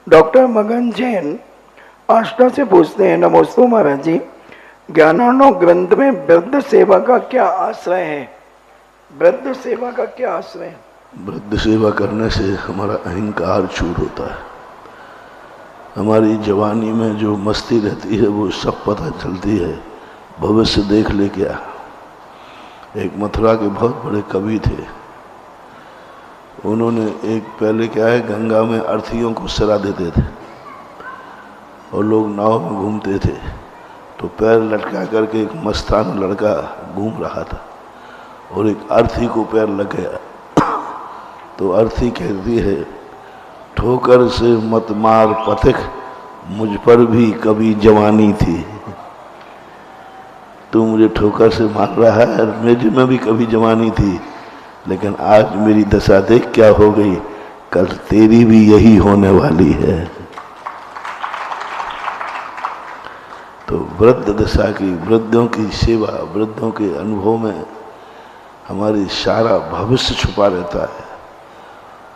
Doctor मगन जैन आष्टा से पूछते हैं, नमोस्तु महाराज जी, ज्ञानार्णव ग्रंथ में वृद्ध सेवा का क्या आश्रय है? वृद्ध सेवा का क्या आश्रय है? वृद्ध सेवा करने से हमारा अहंकार छूट होता है। हमारी जवानी में जो मस्ती रहती है वो सब पता चलती है। भविष्य देख ले क्या। एक मथुरा के बहुत बड़े कवि थे, उन्होंने एक पहले क्या है, गंगा में अर्थियों को सरा देते थे और लोग नाव में घूमते थे, तो पैर लटका करके एक मस्तान लड़का घूम रहा था और एक अर्थी को पैर लग गया। तो अर्थी कहती है, ठोकर से मत मार पथिक, मुझ पर भी कभी जवानी थी। तू मुझे ठोकर से मार रहा है, मेरे में भी कभी जवानी थी, लेकिन आज मेरी दशा देख क्या हो गई, कल तेरी भी यही होने वाली है। तो वृद्ध दशा की, वृद्धों की सेवा, वृद्धों के अनुभव में हमारी सारा भविष्य छुपा रहता है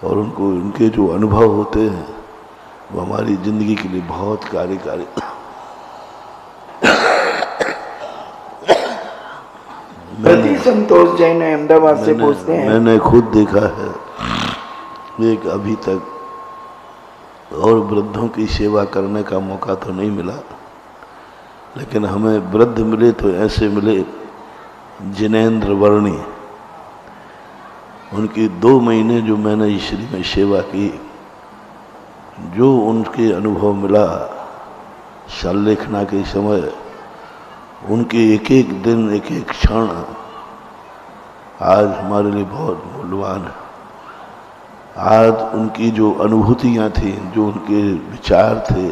और उनको, उनके जो अनुभव होते हैं वो हमारी जिंदगी के लिए बहुत कार्यकारी। संतोष जैन अहमदाबाद से पूछते हैं, मैंने खुद देखा है, एक अभी तक और वृद्धों की सेवा करने का मौका तो नहीं मिला, लेकिन हमें वृद्ध मिले तो ऐसे मिले, जिनेंद्र वर्णी। उनकी 2 महीने जो मैंने ईश्वरी में सेवा की, जो उनके अनुभव मिला शल्लेखना के समय, उनके एक एक दिन, एक एक क्षण आज हमारे लिए बहुत मूल्यवान है। आज उनकी जो अनुभूतियाँ थी, जो उनके विचार थे,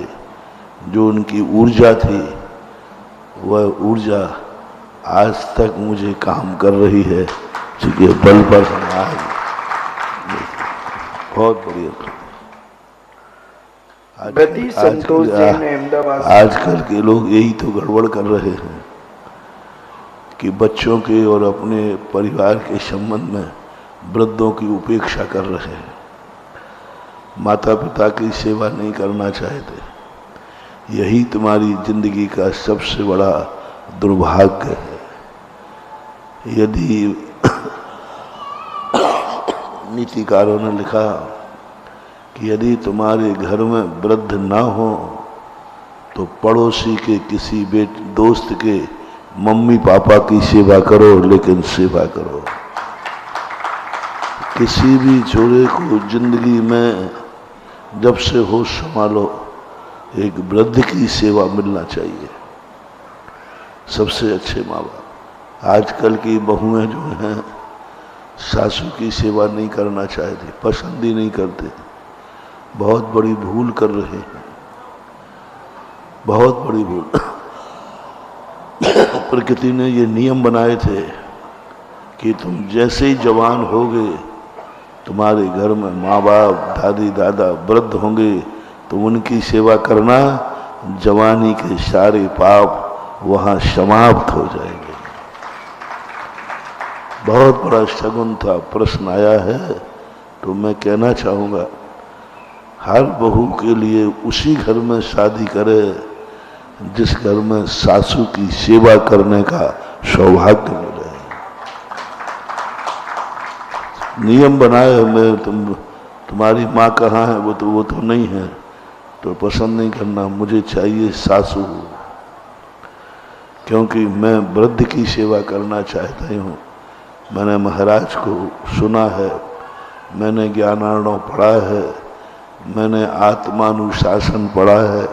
जो उनकी ऊर्जा थी, वह ऊर्जा आज तक मुझे काम कर रही है। चूँकि बल पर आज बहुत बढ़िया। आजकल के लोग यही तो गड़बड़ कर रहे हैं कि बच्चों के और अपने परिवार के संबंध में वृद्धों की उपेक्षा कर रहे हैं, माता पिता की सेवा नहीं करना चाहते। यही तुम्हारी जिंदगी का सबसे बड़ा दुर्भाग्य है। यदि नीतिकारों ने लिखा कि यदि तुम्हारे घर में वृद्ध ना हो तो पड़ोसी के किसी दोस्त के मम्मी पापा की सेवा करो, लेकिन सेवा करो। किसी भी छोरे को जिंदगी में जब से होश संभालो, एक वृद्ध की सेवा मिलना चाहिए। सबसे अच्छे माँ बाप। आजकल की बहुएं जो हैं सासू की सेवा नहीं करना चाहती, पसंद ही नहीं करते। बहुत बड़ी भूल कर रहे हैं, बहुत बड़ी भूल। प्रकृति ने ये नियम बनाए थे कि तुम जैसे ही जवान होगे, तुम्हारे घर में माँ बाप, दादी दादा वृद्ध होंगे, तो उनकी सेवा करना, जवानी के सारे पाप वहाँ समाप्त हो जाएंगे। बहुत बड़ा शगुन था। प्रश्न आया है तो मैं कहना चाहूँगा, हर बहू के लिए उसी घर में शादी करे जिस घर में सासू की सेवा करने का सौभाग्य मिले। नियम बनाए, मैं तुम्हारी माँ कहाँ है, वो तो नहीं है, तो पसंद नहीं करना, मुझे चाहिए सासू, क्योंकि मैं वृद्ध की सेवा करना चाहता हूँ। मैंने महाराज को सुना है, मैंने ज्ञानार्णव पढ़ा है, मैंने आत्मानुशासन पढ़ा है,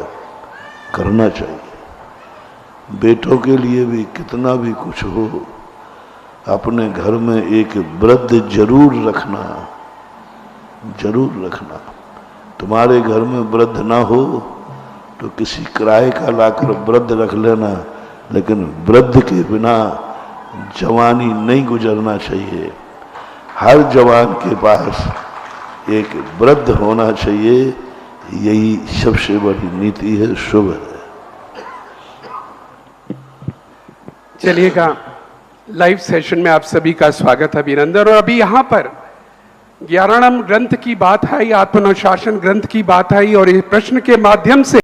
करना चाहिए। बेटों के लिए भी कितना भी कुछ हो, अपने घर में एक वृद्ध जरूर रखना, जरूर रखना। तुम्हारे घर में वृद्ध ना हो तो किसी किराए का लाकर वृद्ध रख लेना, लेकिन वृद्ध के बिना जवानी नहीं गुजरना चाहिए। हर जवान के पास एक वृद्ध होना चाहिए, यही सबसे बड़ी नीति है, शुभ है। चलिएगा, लाइव सेशन में आप सभी का स्वागत है अभिनंदन। और अभी यहाँ पर 11वें ग्रंथ की बात आई, आत्मानुशासन ग्रंथ की बात आई, और इस प्रश्न के माध्यम से